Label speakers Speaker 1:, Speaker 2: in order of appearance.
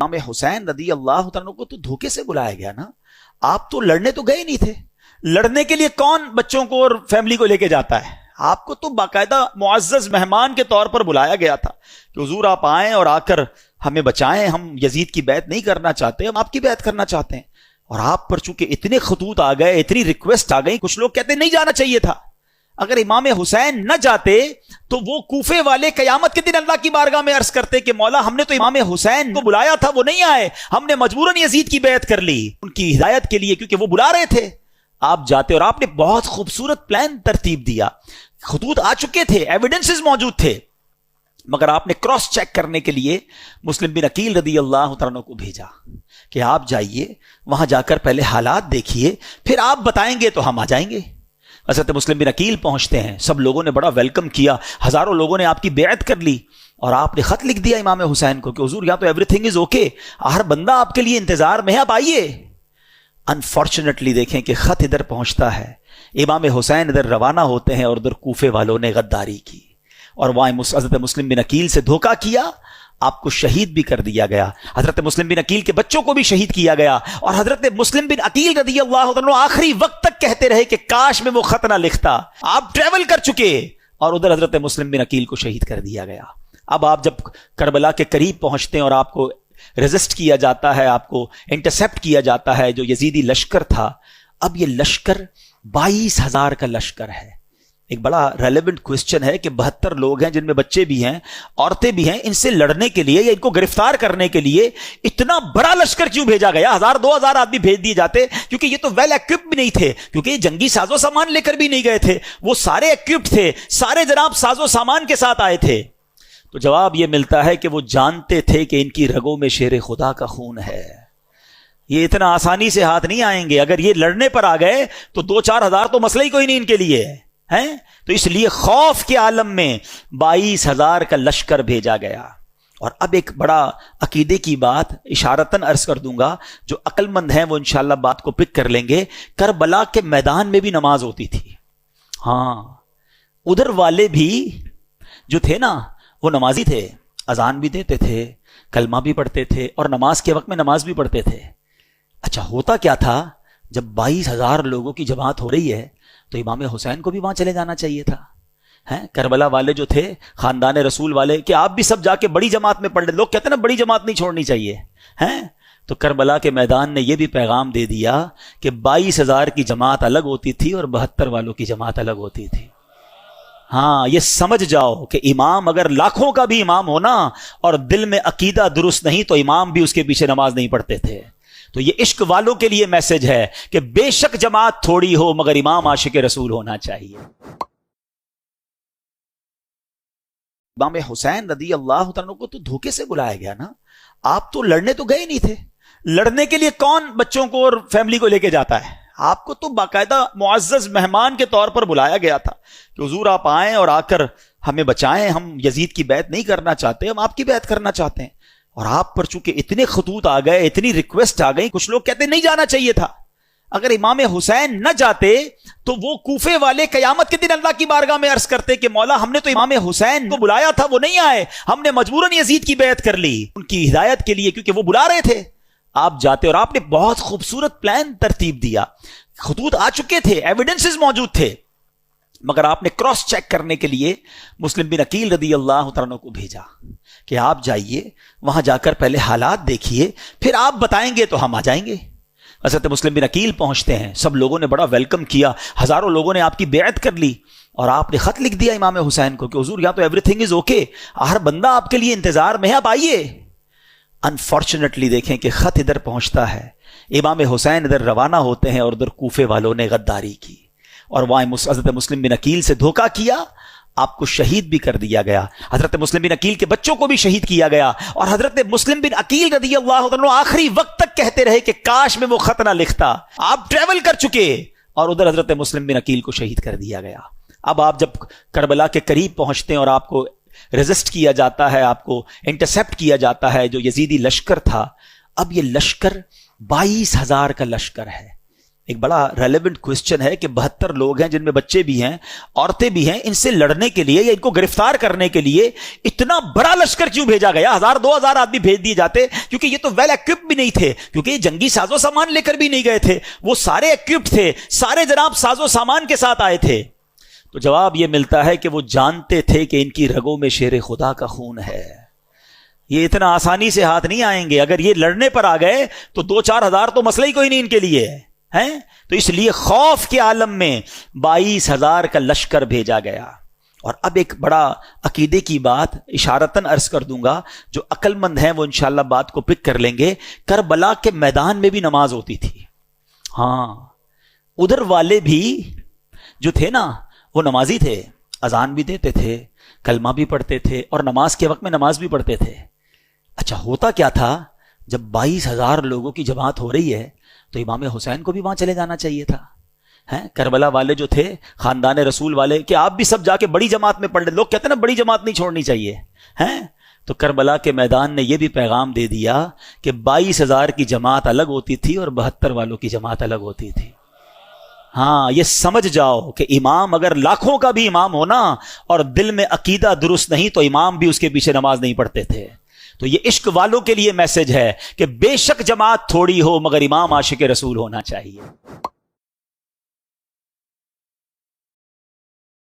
Speaker 1: امام حسین رضی اللہ عنہ کو تو دھوکے سے بلایا گیا نا. آپ تو لڑنے تو گئے نہیں تھے. لڑنے کے لیے کون بچوں کو اور فیملی کو لے کے جاتا ہے؟ آپ کو تو باقاعدہ معزز مہمان کے طور پر بلایا گیا تھا کہ حضور آپ آئیں اور آ کر ہمیں بچائیں، ہم یزید کی بیعت نہیں کرنا چاہتے، ہم آپ کی بیعت کرنا چاہتے ہیں. اور آپ پر چونکہ اتنے خطوط آ گئے، اتنی ریکویسٹ آ گئی، کچھ لوگ کہتے نہیں جانا چاہیے تھا. اگر امام حسین نہ جاتے تو وہ کوفے والے قیامت کے دن اللہ کی بارگاہ میں عرض کرتے کہ مولا ہم نے تو امام حسین کو بلایا تھا، وہ نہیں آئے، ہم نے مجبوراً یزید کی بیعت کر لی ان کی ہدایت کے لیے، کیونکہ وہ بلا رہے تھے. آپ جاتے اور آپ نے بہت خوبصورت پلان ترتیب دیا، خطوط آ چکے تھے، ایویڈنسز موجود تھے، مگر آپ نے کراس چیک کرنے کے لیے مسلم بن عقیل رضی اللہ عنہ کو بھیجا کہ آپ جائیے، وہاں جا کر پہلے حالات دیکھیے، پھر آپ بتائیں گے تو ہم آ جائیں گے. حضرت مسلم بن عقیل پہنچتے ہیں، سب لوگوں نے بڑا ویلکم کیا، ہزاروں لوگوں نے آپ کی بیعت کر لی، اور آپ نے خط لکھ دیا امام حسین کو کہ حضور یہاں تو ایوری تھنگ از اوکے، ہر بندہ آپ کے لیے انتظار میں ہے، آپ آئیے. انفارچونیٹلی دیکھیں کہ خط ادھر پہنچتا ہے، امام حسین ادھر روانہ ہوتے ہیں، اور ادھر کوفے والوں نے غداری کی اور وہاں حضرت مسلم بن عقیل سے دھوکہ کیا، آپ کو شہید بھی کر دیا گیا. حضرت مسلم بن عقیل کے بچوں کو بھی شہید کیا گیا، اور حضرت مسلم بن عقیل رضی اللہ عنہ آخری وقت تک کہتے رہے کہ کاش میں وہ خط نہ لکھتا. آپ ٹریول کر چکے، اور ادھر حضرت مسلم بن عقیل کو شہید کر دیا گیا. اب آپ جب کربلا کے قریب پہنچتے ہیں اور آپ کو ریزسٹ کیا جاتا ہے، آپ کو انٹرسپٹ کیا جاتا ہے جو یزیدی لشکر تھا. اب یہ لشکر 22,000 کا لشکر ہے. ایک بڑا ریلیونٹ کوسچن ہے کہ 72 لوگ ہیں جن میں بچے بھی ہیں، عورتیں بھی ہیں، ان سے لڑنے کے لیے یا ان کو گرفتار کرنے کے لیے اتنا بڑا لشکر کیوں بھیجا گیا؟ 1000-2000 آدمی بھیج دیے جاتے، کیونکہ یہ تو ویل ایکوپڈ بھی نہیں تھے، کیونکہ یہ جنگی ساز و سامان لے کر بھی نہیں گئے تھے، وہ سارے ایکوپڈ تھے، سارے جناب ساز و سامان کے ساتھ آئے تھے. تو جواب یہ ملتا ہے کہ وہ جانتے تھے کہ ان کی رگوں میں شیر خدا کا خون ہے، یہ اتنا آسانی سے ہاتھ نہیں آئیں گے. اگر یہ لڑنے پر آ گئے تو 2-4 ہزار تو مسئلہ ہی کوئی نہیں ان کے لیے ہے. تو اس لیے خوف کے عالم میں 22,000 کا لشکر بھیجا گیا. اور اب ایک بڑا عقیدے کی بات اشارتاً عرض کر دوں گا، جو عقل مند ہیں وہ انشاءاللہ بات کو پک کر لیں گے. کربلا کے میدان میں بھی نماز ہوتی تھی. ہاں، ادھر والے بھی جو تھے نا وہ نمازی تھے، اذان بھی دیتے تھے، کلمہ بھی پڑھتے تھے، اور نماز کے وقت میں نماز بھی پڑھتے تھے. اچھا ہوتا کیا تھا؟ جب 22,000 لوگوں کی جماعت ہو رہی ہے تو امام حسین کو بھی وہاں چلے جانا چاہیے تھا. کربلا والے جو تھے، خاندان رسول والے، کہ آپ بھی سب جا کے بڑی جماعت میں پڑھ لیں. لوگ کہتے ہیں نا بڑی جماعت نہیں چھوڑنی چاہیے. تو کربلا کے میدان نے یہ بھی پیغام دے دیا کہ 22,000 کی جماعت الگ ہوتی تھی اور 72 والوں کی جماعت الگ ہوتی تھی. ہاں، یہ سمجھ جاؤ کہ امام اگر لاکھوں کا بھی امام ہونا اور دل میں عقیدہ درست نہیں تو امام بھی اس کے پیچھے نماز نہیں پڑھتے تھے. تو یہ عشق والوں کے لیے میسج ہے کہ بے شک جماعت تھوڑی ہو مگر امام عاشق رسول ہونا چاہیے. امام حسین رضی اللہ عنہ کو تو دھوکے سے بلایا گیا نا. آپ تو لڑنے تو گئے نہیں تھے. لڑنے کے لیے کون بچوں کو اور فیملی کو لے کے جاتا ہے؟ آپ کو تو باقاعدہ معزز مہمان کے طور پر بلایا گیا تھا کہ حضور آپ آئیں اور آ کر ہمیں بچائیں، ہم یزید کی بیعت نہیں کرنا چاہتے، ہم آپ کی بیعت کرنا چاہتے ہیں. اور آپ پر چونکہ اتنے خطوط آ گئے، اتنی ریکویسٹ آ گئی، کچھ لوگ کہتے نہیں جانا چاہیے تھا. اگر امام حسین نہ جاتے تو وہ کوفے والے قیامت کے دن اللہ کی بارگاہ میں عرض کرتے کہ مولا ہم نے تو امام حسین کو بلایا تھا، وہ نہیں آئے، ہم نے مجبوراً یزید کی بیعت کر لی ان کی ہدایت کے لیے، کیونکہ وہ بلا رہے تھے. آپ جاتے اور آپ نے بہت خوبصورت پلان ترتیب دیا، خطوط آ چکے تھے، ایویڈنسز موجود تھے، مگر آپ نے کراس چیک کرنے کے لیے مسلم بن عقیل رضی اللہ عنہ کو بھیجا کہ آپ جائیے، وہاں جا کر پہلے حالات دیکھیے، پھر آپ بتائیں گے تو ہم آ جائیں گے. حضرت مسلم بن عقیل پہنچتے ہیں، سب لوگوں نے بڑا ویلکم کیا، ہزاروں لوگوں نے آپ کی بیعت کر لی، اور آپ نے خط لکھ دیا امام حسین کو کہ حضور یہاں تو ایوری تھنگ از اوکے، ہر بندہ آپ کے لیے انتظار میں ہے، آپ آئیے. انفارچونیٹلی دیکھیں کہ خط ادھر پہنچتا ہے، امام حسین ادھر روانہ ہوتے ہیں، اور ادھر کوفے والوں نے غداری کی اور وہاں حضرت مسلم بن عقیل سے دھوکہ کیا، آپ کو شہید بھی کر دیا گیا. حضرت مسلم بن عقیل کے بچوں کو بھی شہید کیا گیا، اور حضرت مسلم بن عقیل رضی اللہ عنہ آخری وقت تک کہتے رہے کہ کاش میں وہ خط نہ لکھتا. آپ ٹریول کر چکے، اور ادھر حضرت مسلم بن عقیل کو شہید کر دیا گیا. اب آپ جب کربلا کے قریب پہنچتے ہیں اور آپ کو ریزسٹ کیا جاتا ہے، آپ کو انٹرسپٹ کیا جاتا ہے جو یزیدی لشکر تھا. اب یہ لشکر 22,000 کا لشکر ہے. ایک بڑا ریلیونٹ کوشچن ہے کہ 72 لوگ ہیں جن میں بچے بھی ہیں، عورتیں بھی ہیں، ان سے لڑنے کے لیے یا ان کو گرفتار کرنے کے لیے اتنا بڑا لشکر کیوں بھیجا گیا؟ 1000-2000 آدمی بھیج دیے جاتے، کیونکہ یہ تو ویل ایکوپڈ بھی نہیں تھے، کیونکہ یہ جنگی ساز و سامان لے کر بھی نہیں گئے تھے، وہ سارے ایکوپڈ تھے، سارے جناب ساز و سامان کے ساتھ آئے تھے۔ تو جواب یہ ملتا ہے کہ وہ جانتے تھے کہ ان کی رگوں میں شیر خدا کا خون ہے، یہ اتنا آسانی سے ہاتھ نہیں آئیں گے، اگر یہ لڑنے پر آ گئے تو 2-4 ہزار تو مسئلہ ہی کوئی نہیں ان کے لیے ہے۔ تو اس لیے خوف کے عالم میں 22,000 کا لشکر بھیجا گیا۔ اور اب ایک بڑا عقیدے کی بات اشارتاً عرض کر دوں گا، جو عقل مند ہیں وہ انشاءاللہ بات کو پک کر لیں گے۔ کربلا کے میدان میں بھی نماز ہوتی تھی، ہاں ادھر والے بھی جو تھے نا وہ نمازی تھے، اذان بھی دیتے تھے، کلمہ بھی پڑھتے تھے، اور نماز کے وقت میں نماز بھی پڑھتے تھے۔ اچھا ہوتا کیا تھا، جب 22,000 لوگوں کی جماعت ہو رہی ہے تو امام حسین کو بھی وہاں چلے جانا چاہیے تھا۔ کربلا والے جو تھے، خاندان رسول والے، کہ آپ بھی سب جا کے بڑی جماعت میں پڑھ لیں، لوگ کہتے ہیں نا بڑی جماعت نہیں چھوڑنی چاہیے، تو کربلا کے میدان نے یہ بھی پیغام دے دیا کہ 22,000 کی جماعت الگ ہوتی تھی اور 72 والوں کی جماعت الگ ہوتی تھی۔ ہاں یہ سمجھ جاؤ کہ امام اگر لاکھوں کا بھی امام ہونا اور دل میں عقیدہ درست نہیں تو امام بھی اس کے پیچھے نماز نہیں پڑھتے تھے۔ تو یہ عشق والوں کے لیے میسج ہے کہ بے شک جماعت تھوڑی ہو مگر امام عاشق رسول ہونا چاہیے۔